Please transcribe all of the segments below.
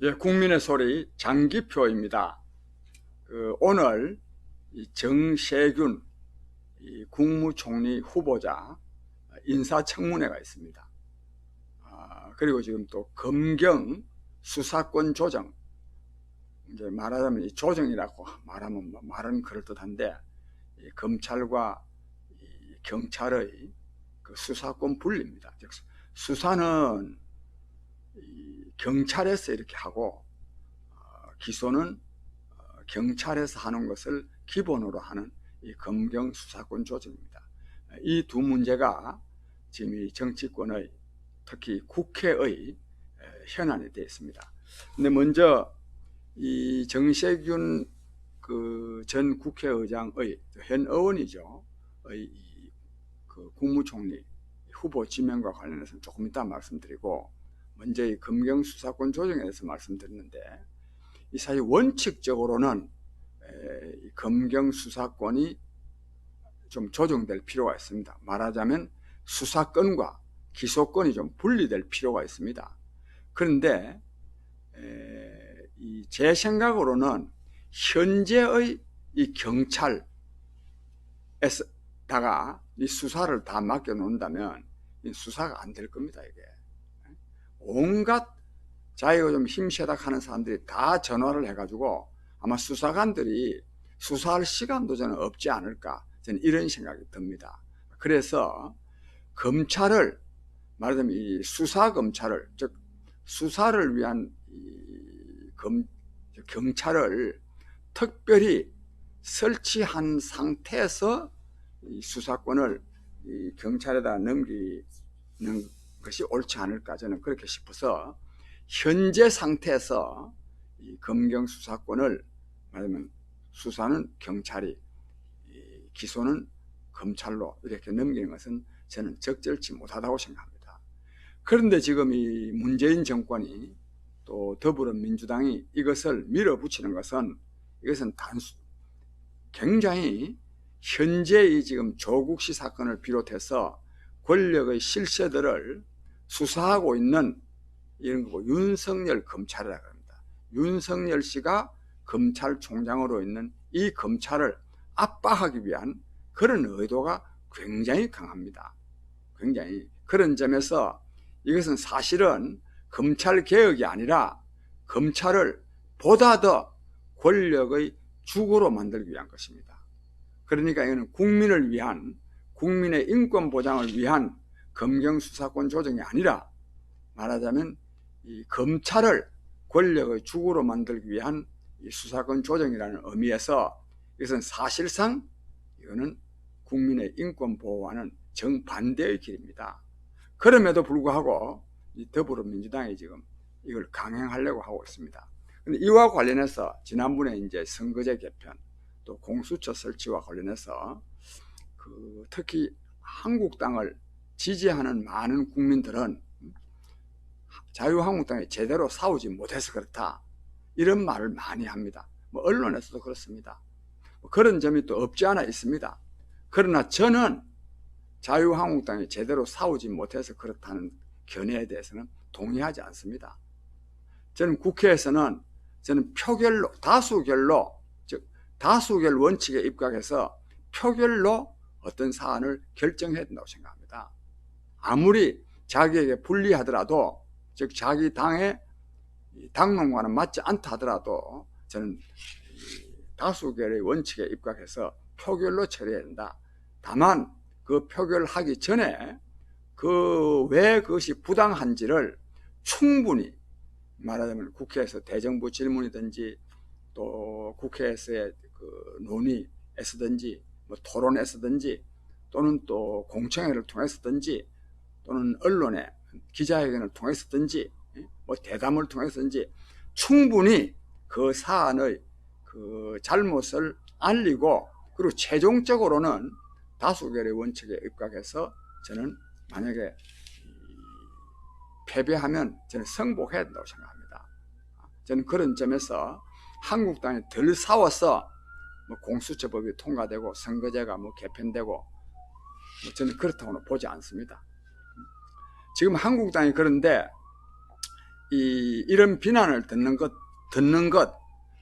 예, 국민의 소리 장기표입니다. 오늘 정세균 국무총리 후보자 인사청문회가 있습니다. 그리고 지금 또 검경 수사권 조정, 이제 말하자면 이 조정이라고 말하면 말은 그럴듯한데, 검찰과 경찰의 그 수사권 분리입니다. 즉 수사는 경찰에서 이렇게 하고 기소는 경찰에서 하는 것을 기본으로 하는 이 검경 수사권 조정입니다. 이 두 문제가 지금 이 정치권의 특히 국회의 현안이 되어 있습니다. 근데 먼저 이 정세균 그 전 국회의장의 현 의원이죠. 그 국무총리 후보 지명과 관련해서 조금 이따 말씀드리고, 먼저 이 검경 수사권 조정에 대해서 말씀드리는데, 이 사실 원칙적으로는 검경 수사권이 좀 조정될 필요가 있습니다. 말하자면 수사권과 기소권이 좀 분리될 필요가 있습니다. 그런데 제 생각으로는 현재의 이 경찰에다가 이 수사를 다 맡겨놓는다면 이 수사가 안 될 겁니다. 이게 온갖 자기가 좀 힘세다 하는 사람들이 다 전화를 해가지고 아마 수사관들이 수사할 시간도 저는 없지 않을까, 저는 이런 생각이 듭니다. 그래서 검찰을, 말하자면 이 수사검찰을, 즉 수사를 위한 경찰을 특별히 설치한 상태에서 이 수사권을 이 경찰에다 넘기는 것이 옳지 않을까, 저는 그렇게 싶어서 현재 상태에서 이 검경 수사권을, 말하자면 수사는 경찰이, 기소는 검찰로 이렇게 넘기는 것은 저는 적절치 못하다고 생각합니다. 그런데 지금 이 문재인 정권이 또 더불어민주당이 이것을 밀어붙이는 것은, 이것은 굉장히 현재의 지금 조국시 사건을 비롯해서 권력의 실세들을 수사하고 있는 이런 거고, 윤석열 검찰이라고 합니다. 윤석열 씨가 검찰총장으로 있는 이 검찰을 압박하기 위한 그런 의도가 굉장히 강합니다. 굉장히. 그런 점에서 이것은 사실은 검찰 개혁이 아니라 검찰을 보다 더 권력의 주구로 만들기 위한 것입니다. 그러니까 이거는 국민을 위한, 국민의 인권 보장을 위한 검경 수사권 조정이 아니라, 말하자면 이 검찰을 권력의 주구로 만들기 위한 이 수사권 조정이라는 의미에서 이것은 사실상 이거는 국민의 인권 보호와는 정반대의 길입니다. 그럼에도 불구하고 이 더불어민주당이 지금 이걸 강행하려고 하고 있습니다. 근데 이와 관련해서 지난번에 이제 선거제 개편, 또 공수처 설치와 관련해서 특히 한국당을 지지하는 많은 국민들은 자유한국당이 제대로 싸우지 못해서 그렇다, 이런 말을 많이 합니다. 언론에서도 그렇습니다. 그런 점이 또 없지 않아 있습니다. 그러나 저는 자유한국당이 제대로 싸우지 못해서 그렇다는 견해에 대해서는 동의하지 않습니다. 저는 국회에서는 표결로, 다수결로, 즉 다수결 원칙에 입각해서 표결로 어떤 사안을 결정해야 된다고 생각합니다. 아무리 자기에게 불리하더라도, 즉 자기 당의 당론과는 맞지 않다 하더라도 저는 다수결의 원칙에 입각해서 표결로 처리해야 된다. 다만 그 표결하기 전에 왜 그것이 부당한지를 충분히, 말하자면 국회에서 대정부 질문이든지 또 국회에서의 그 논의에서든지 토론에서든지 또는 또 공청회를 통해서든지 또는 언론의 기자회견을 통해서든지 대담을 통해서든지 충분히 그 사안의 그 잘못을 알리고, 그리고 최종적으로는 다수결의 원칙에 입각해서 저는 만약에 패배하면 저는 승복해야 된다고 생각합니다. 저는 그런 점에서 한국당이 덜 싸워서 공수처법이 통과되고 선거제가 개편되고 저는 그렇다고는 보지 않습니다. 지금 한국당이 그런데 이런 비난을 듣는 것,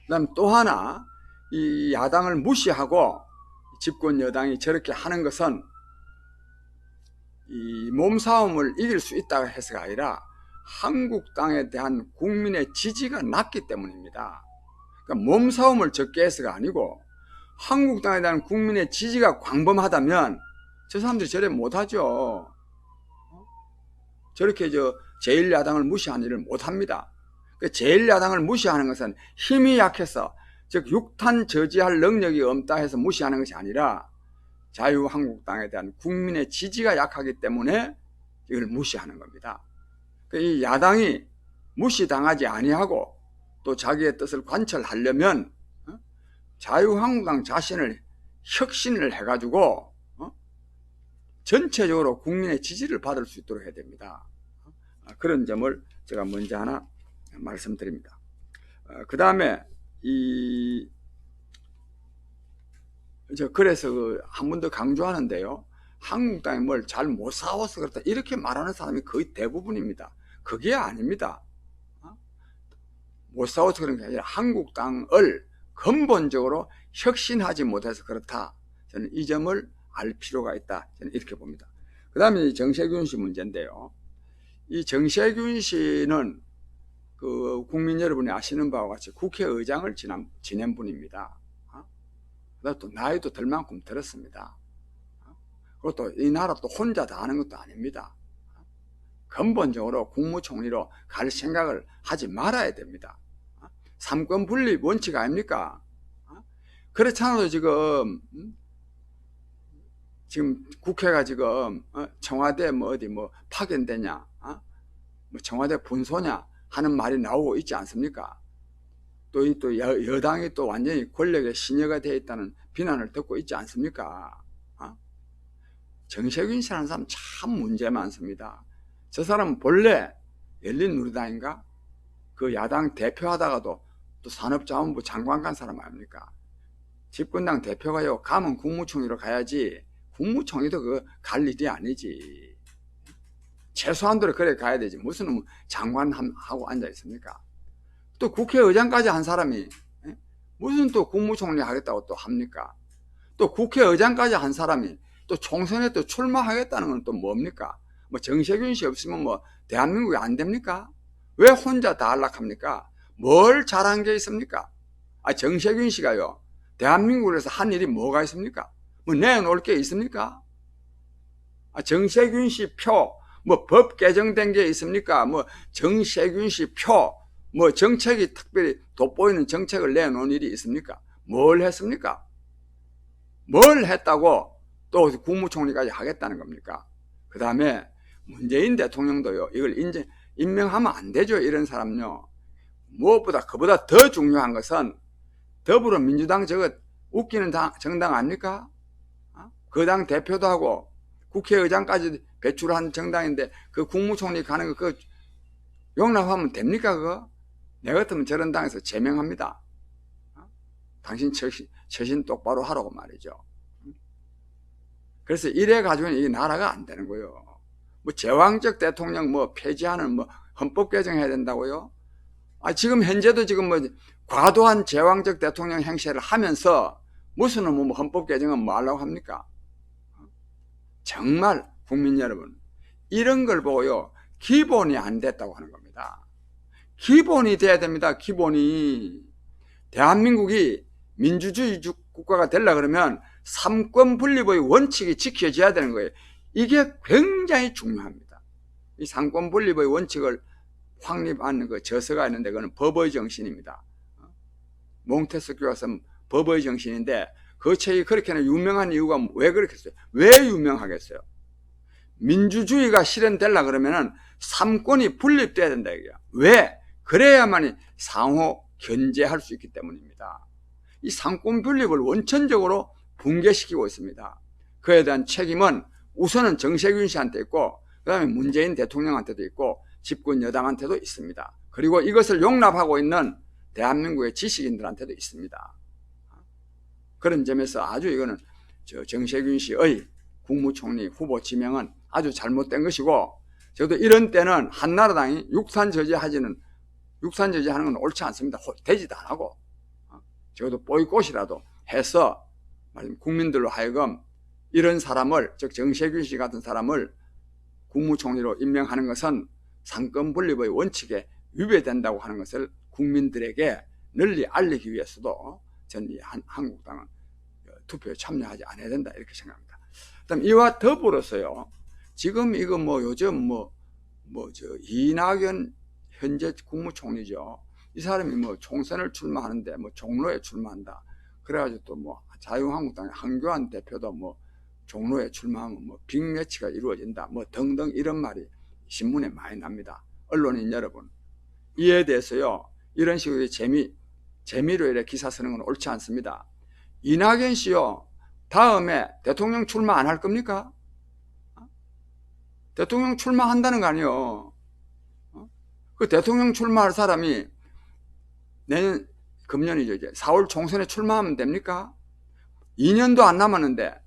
그다음 또 하나, 이 야당을 무시하고 집권 여당이 저렇게 하는 것은 이 몸싸움을 이길 수 있다고 해서가 아니라 한국당에 대한 국민의 지지가 낮기 때문입니다. 그러니까 몸싸움을 적게 해서가 아니고 한국당에 대한 국민의 지지가 광범하다면 저 사람들이 저래 못하죠. 저렇게 제1야당을 무시하는 일을 못합니다. 제1야당을 무시하는 것은 힘이 약해서, 즉 육탄 저지할 능력이 없다 해서 무시하는 것이 아니라 자유한국당에 대한 국민의 지지가 약하기 때문에 이걸 무시하는 겁니다. 이 야당이 무시당하지 아니하고 또 자기의 뜻을 관철하려면 자유한국당 자신을 혁신을 해가지고 전체적으로 국민의 지지를 받을 수 있도록 해야 됩니다. 그런 점을 제가 먼저 하나 말씀드립니다. 그 다음에 그래서 한 번 더 강조하는데요. 한국당이 뭘 잘 못 싸워서 그렇다 이렇게 말하는 사람이 거의 대부분입니다. 그게 아닙니다. 못 싸워서 그런 게 아니라 한국당을 근본적으로 혁신하지 못해서 그렇다. 저는 이 점을 알 필요가 있다. 저는 이렇게 봅니다. 그 다음에 정세균 씨 문제인데요. 이 정세균 씨는 국민 여러분이 아시는 바와 같이 국회의장을 지낸 분입니다. 또 나이도 들 만큼 들었습니다. 그것도 이 나라 또 혼자 다 하는 것도 아닙니다. 근본적으로 국무총리로 갈 생각을 하지 말아야 됩니다. 삼권 분립 원칙 아닙니까? 그렇지 않아도 지금 국회가 지금 청와대 어디 파견되냐, 청와대 분소냐 하는 말이 나오고 있지 않습니까? 또 여당이 또 완전히 권력의 신여가 되어 있다는 비난을 듣고 있지 않습니까? 정세균 씨라는 사람 참 문제 많습니다. 저 사람은 본래 열린우리당인가? 그 야당 대표하다가도 또 산업자원부 장관 간 사람 아닙니까? 집권당 대표가요, 가면 국무총리로 가야지, 국무총리도 그거 갈 일이 아니지. 최소한도로 그래 가야 되지. 무슨 장관하고 앉아 있습니까? 또 국회의장까지 한 사람이 무슨 또 국무총리 하겠다고 또 합니까? 또 국회의장까지 한 사람이 또 총선에 또 출마하겠다는 건 또 뭡니까? 정세균 씨 없으면 대한민국이 안 됩니까? 왜 혼자 다 안락합니까? 뭘 잘한 게 있습니까? 정세균 씨가요, 대한민국에서 한 일이 뭐가 있습니까? 내놓을 게 있습니까? 정세균 씨 표, 법 개정된 게 있습니까? 정세균 씨 표, 정책이 특별히 돋보이는 정책을 내놓은 일이 있습니까? 뭘 했습니까? 뭘 했다고 또 국무총리까지 하겠다는 겁니까? 그 다음에 문재인 대통령도요, 이걸 임명하면 안 되죠. 이런 사람요. 무엇보다 그보다 더 중요한 것은 더불어민주당 저거 웃기는 정당 아닙니까? 그 당 대표도 하고 국회의장까지 배출한 정당인데 그 국무총리 가는 거 그거 용납하면 됩니까? 그거? 내 같으면 저런 당에서 제명합니다. 당신 처신 똑바로 하라고 말이죠. 그래서 이래 가지고는 이 나라가 안 되는 거예요. 제왕적 대통령 폐지하는 헌법 개정해야 된다고요? 지금 현재도 지금 과도한 제왕적 대통령 행세를 하면서 무슨 헌법 개정은 하려고 합니까? 정말 국민 여러분, 이런 걸 보고요, 기본이 안 됐다고 하는 겁니다. 기본이 돼야 됩니다. 기본이. 대한민국이 민주주의 국가가 되려고 그러면 삼권 분립의 원칙이 지켜져야 되는 거예요. 이게 굉장히 중요합니다. 이 삼권 분립의 원칙을 확립한 그 저서가 있는데 그거는 법의 정신입니다. 몽테스큐가 쓴 법의 정신인데 그 책이 그렇게나 유명한 이유가 왜 그렇겠어요? 왜 유명하겠어요? 민주주의가 실현되려고 그러면은 삼권이 분립돼야 된다 이거야. 왜? 그래야만이 상호 견제할 수 있기 때문입니다. 이 삼권 분립을 원천적으로 붕괴시키고 있습니다. 그에 대한 책임은 우선은 정세균 씨한테 있고 그 다음에 문재인 대통령한테도 있고 집권 여당한테도 있습니다. 그리고 이것을 용납하고 있는 대한민국의 지식인들한테도 있습니다. 그런 점에서 아주 이거는 정세균 씨의 국무총리 후보 지명은 아주 잘못된 것이고 저도 이런 때는 한나라당이 육산 저지하는 건 옳지 않습니다. 되지도 안 하고 적어도 보이콧이라도 해서 국민들로 하여금 이런 사람을, 즉 정세균 씨 같은 사람을 국무총리로 임명하는 것은 상권 분립의 원칙에 위배된다고 하는 것을 국민들에게 널리 알리기 위해서도 저는 한국당은 투표에 참여하지 않아야 된다 이렇게 생각합니다. 그다음 이와 더불어서요, 지금 이거 요즘 이낙연 현재 국무총리죠. 이 사람이 총선을 출마하는데 종로에 출마한다. 그래가지고 또 자유한국당의 한교안 대표도 종로에 출마하면 빅매치가 이루어진다. 등등 이런 말이 신문에 많이 납니다. 언론인 여러분, 이에 대해서요, 이런 식으로 재미로 이렇게 기사 쓰는 건 옳지 않습니다. 이낙연 씨요, 다음에 대통령 출마 안 할 겁니까? 대통령 출마한다는 거 아니에요. 그 대통령 출마할 사람이 내년 금년이죠. 이제 4월 총선에 출마하면 됩니까? 2년도 안 남았는데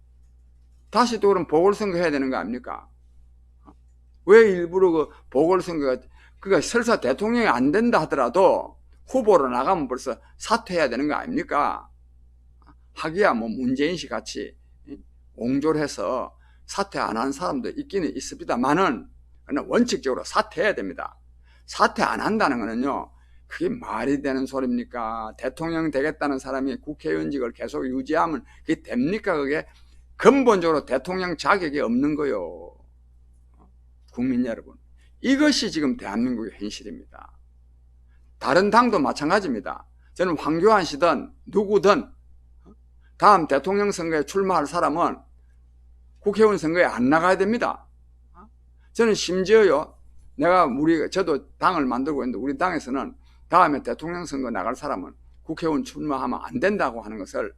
다시 또 그럼 보궐선거 해야 되는 거 아닙니까? 왜 일부러 그 보궐선거가, 그러니까 설사 대통령이 안 된다 하더라도 후보로 나가면 벌써 사퇴해야 되는 거 아닙니까? 하기야 문재인 씨 같이 옹졸 해서 사퇴 안 하는 사람도 있기는 있습니다만은 원칙적으로 사퇴해야 됩니다. 사퇴 안 한다는 거는요, 그게 말이 되는 소리입니까? 대통령 되겠다는 사람이 국회의원직을 계속 유지하면 그게 됩니까? 그게 근본적으로 대통령 자격이 없는 거요. 국민 여러분, 이것이 지금 대한민국의 현실입니다. 다른 당도 마찬가지입니다. 저는 황교안 씨든 누구든 다음 대통령 선거에 출마할 사람은 국회의원 선거에 안 나가야 됩니다. 저는 심지어요, 저도 당을 만들고 있는데 우리 당에서는 다음에 대통령 선거 나갈 사람은 국회의원 출마하면 안 된다고 하는 것을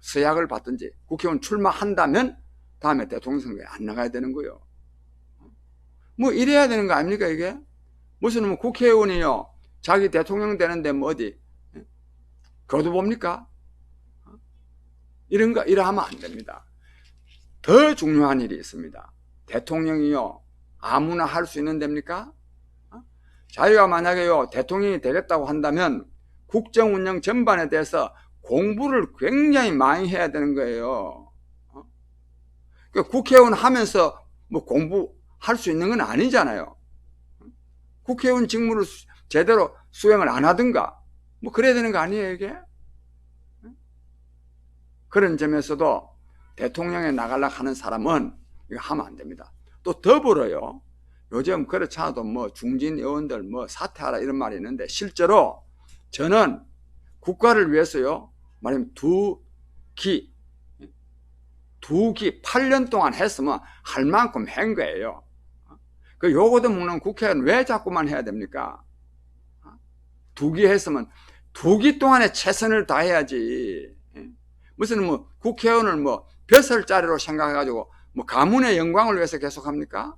서약을 받든지 국회의원 출마한다면 다음에 대통령 선거에 안 나가야 되는 거예요. 이래야 되는 거 아닙니까 이게? 무슨 국회의원이요, 자기 대통령 되는데 어디 거두봅니까? 이러하면 안 됩니다. 더 중요한 일이 있습니다. 대통령이요, 아무나 할 수 있는 데입니까? 자기가 만약에요, 대통령이 되겠다고 한다면 국정 운영 전반에 대해서 공부를 굉장히 많이 해야 되는 거예요. 그러니까 국회의원 하면서 공부할 수 있는 건 아니잖아요. 국회의원 직무를 제대로 수행을 안 하든가, 그래야 되는 거 아니에요, 이게? 그런 점에서도 대통령에 나가려고 하는 사람은 이거 하면 안 됩니다. 또 더불어요, 요즘 그렇지 않아도 중진 의원들 사퇴하라 이런 말이 있는데, 실제로 저는 국가를 위해서요, 말하면 두 기 8년 동안 했으면 할 만큼 한 거예요. 요거도 먹는 국회의원 왜 자꾸만 해야 됩니까? 2기 했으면 2기 동안에 최선을 다해야지. 무슨 국회의원을 벼슬자리로 생각해가지고 가문의 영광을 위해서 계속합니까?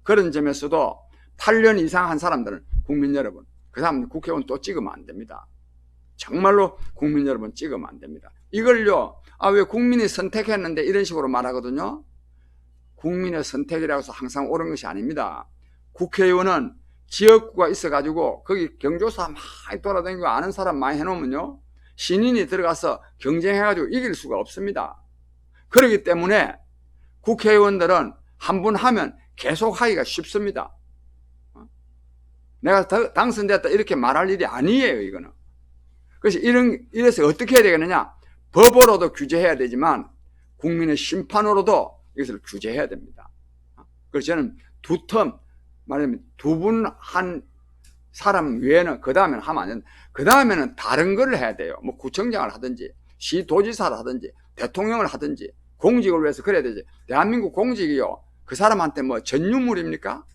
그런 점에서도 8년 이상 한 사람들은, 국민 여러분, 그 사람 국회의원 또 찍으면 안 됩니다. 정말로 국민 여러분 찍으면 안 됩니다. 이걸요, 왜 국민이 선택했는데 이런 식으로 말하거든요. 국민의 선택이라고 해서 항상 옳은 것이 아닙니다. 국회의원은 지역구가 있어가지고 거기 경조사 많이 돌아다니고 아는 사람 많이 해놓으면요, 신인이 들어가서 경쟁해가지고 이길 수가 없습니다. 그렇기 때문에 국회의원들은 한 분 하면 계속 하기가 쉽습니다. 내가 당선됐다 이렇게 말할 일이 아니에요, 이거는. 그래서 이래서 어떻게 해야 되겠느냐? 법으로도 규제해야 되지만 국민의 심판으로도 이것을 규제해야 됩니다. 그래서 저는 말하자면 2분 한 사람 외에는 그 다음에는 하면 안 된다. 그 다음에는 다른 걸 해야 돼요. 구청장을 하든지 시도지사를 하든지 대통령을 하든지 공직을 위해서 그래야 되지. 대한민국 공직이요, 그 사람한테 전유물입니까?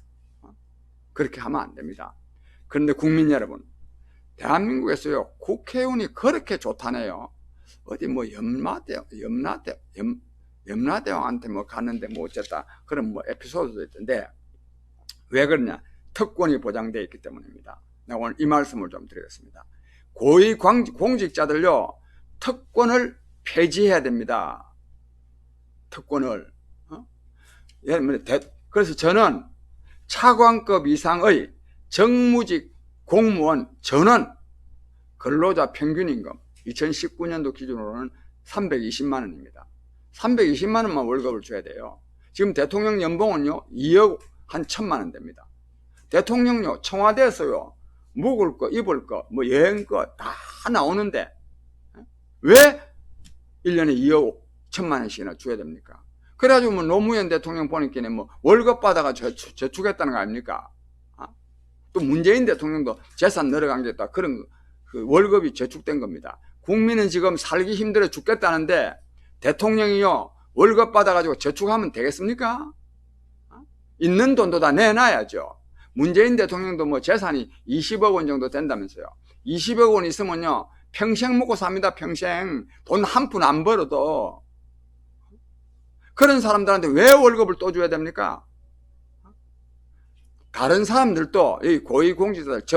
그렇게 하면 안 됩니다. 그런데 국민 여러분, 대한민국에서요, 국회의원이 그렇게 좋다네요. 어디 염라대왕한테 갔는데 갔는데 그런 에피소드도 있던데, 왜 그러냐? 특권이 보장되어 있기 때문입니다. 내가 오늘 이 말씀을 좀 드리겠습니다. 고위 공직자들요, 특권을 폐지해야 됩니다. 특권을. 그래서 저는 차관급 이상의 정무직 공무원 전원 근로자 평균임금 2019년도 기준으로는 320만 원입니다. 320만 원만 월급을 줘야 돼요. 지금 대통령 연봉은요 2억 한 1,000만 원 됩니다. 대통령요 청와대에서요 묵을 거 입을 거 뭐 여행 거 다 나오는데 왜 1년에 2억 1,000만 원씩이나 줘야 됩니까? 그래가지고 뭐 노무현 대통령 보니까 뭐 월급 받아가 저축했다는 거 아닙니까? 또 문재인 대통령도 재산 늘어간 게 있다. 그런 그 월급이 저축된 겁니다. 국민은 지금 살기 힘들어 죽겠다는데 대통령이요 월급 받아가지고 저축하면 되겠습니까? 있는 돈도 다 내놔야죠. 문재인 대통령도 뭐 재산이 20억 원 정도 된다면서요. 20억 원 있으면요 평생 먹고 삽니다. 평생 돈 한 푼 안 벌어도. 그런 사람들한테 왜 월급을 또 줘야 됩니까? 다른 사람들도 이 고위공직자들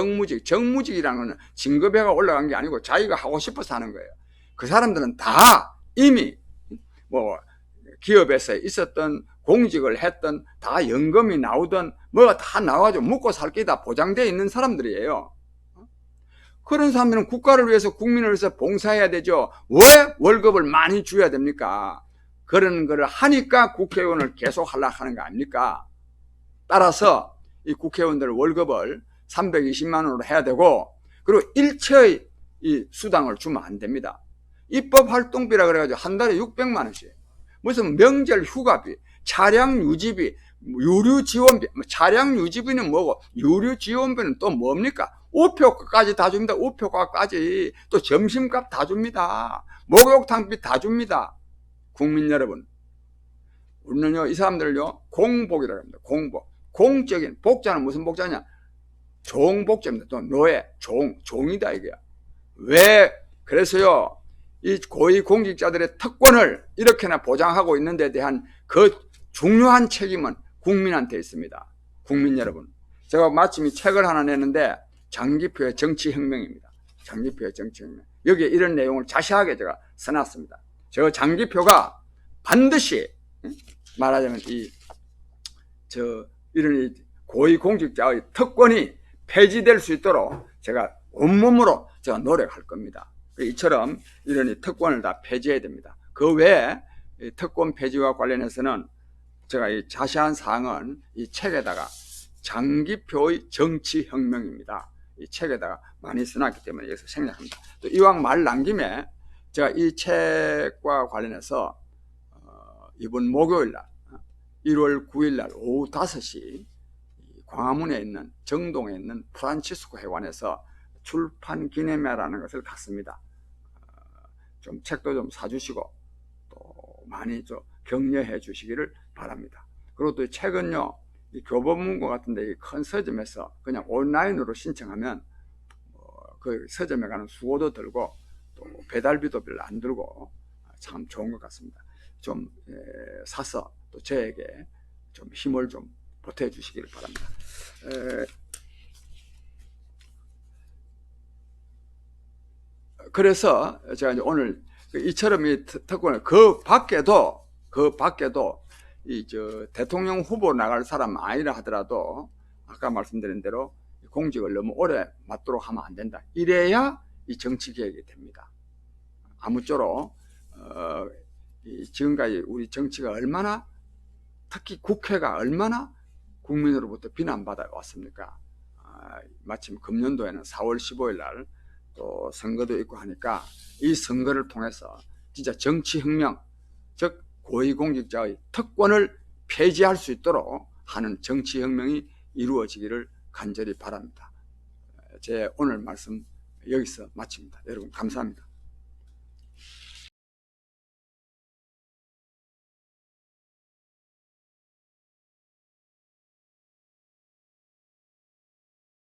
정무직이라는 건 진급해가 올라간 게 아니고 자기가 하고 싶어서 하는 거예요. 그 사람들은 다 이미 뭐 기업에서 있었던 공직을 했던 다 연금이 나오던 뭐가 다 나와가지고 먹고 살 게 다 보장되어 있는 사람들이에요. 그런 사람들은 국가를 위해서 국민을 위해서 봉사해야 되죠. 왜 월급을 많이 줘야 됩니까? 그런 거를 하니까 국회의원을 계속 하려고 하는 거 아닙니까? 따라서 이 국회의원들 월급을 320만 원으로 해야 되고 그리고 일체의 이 수당을 주면 안 됩니다. 입법활동비라 그래가지고 한 달에 600만 원씩 무슨 명절 휴가비, 차량 유지비, 유류지원비, 차량 유지비는 뭐고 유류지원비는 또 뭡니까? 우표까지 다 줍니다. 우표가까지 또 점심값 다 줍니다. 목욕탕비 다 줍니다. 국민 여러분, 우리는요 이 사람들을요 공복이라고 합니다. 공복. 공적인 복자는 무슨 복자냐? 종복자입니다. 또 노예, 종이다 이게야. 왜? 그래서요 이 고위공직자들의 특권을 이렇게나 보장하고 있는 데 대한 그 중요한 책임은 국민한테 있습니다. 국민 여러분, 제가 마침 이 책을 하나 내는데 장기표의 정치혁명입니다. 장기표의 정치혁명. 여기에 이런 내용을 자세하게 제가 써놨습니다. 저 장기표가 반드시 말하자면 이런 고위공직자의 특권이 폐지될 수 있도록 제가 온몸으로 제가 노력할 겁니다. 이처럼 이런 특권을 다 폐지해야 됩니다. 그 외에 특권 폐지와 관련해서는 제가 이 자세한 사항은 이 책에다가 장기표의 정치혁명입니다. 이 책에다가 많이 써놨기 때문에 여기서 생략합니다. 또 이왕 말 난 김에 제가 이 책과 관련해서 이번 목요일 날 1월 9일 날 오후 5시 광화문에 있는 정동에 있는 프란치스코 회관에서 출판 기념회라는 것을 갖습니다. 좀 책도 좀 사주시고 또 많이 좀 격려해 주시기를 바랍니다. 그리고 또 책은요 이 교보문고 같은데 큰 서점에서 그냥 온라인으로 신청하면 그 서점에 가는 수고도 들고 또 배달비도 별로 안 들고 참 좋은 것 같습니다. 좀 사서 또 저에게 좀 힘을 좀 보태 주시기를 바랍니다. 그래서 제가 이제 오늘 이처럼 이 특권을 그 밖에도 대통령 후보 나갈 사람 아니라 하더라도 아까 말씀드린 대로 공직을 너무 오래 맡도록 하면 안 된다. 이래야 이 정치 개혁이 됩니다. 아무쪼록 지금까지 우리 정치가 얼마나 특히 국회가 얼마나 국민으로부터 비난받아 왔습니까? 마침 금년도에는 4월 15일 날 또 선거도 있고 하니까 이 선거를 통해서 진짜 정치혁명, 즉 고위공직자의 특권을 폐지할 수 있도록 하는 정치혁명이 이루어지기를 간절히 바랍니다. 제 오늘 말씀 여기서 마칩니다. 여러분 감사합니다.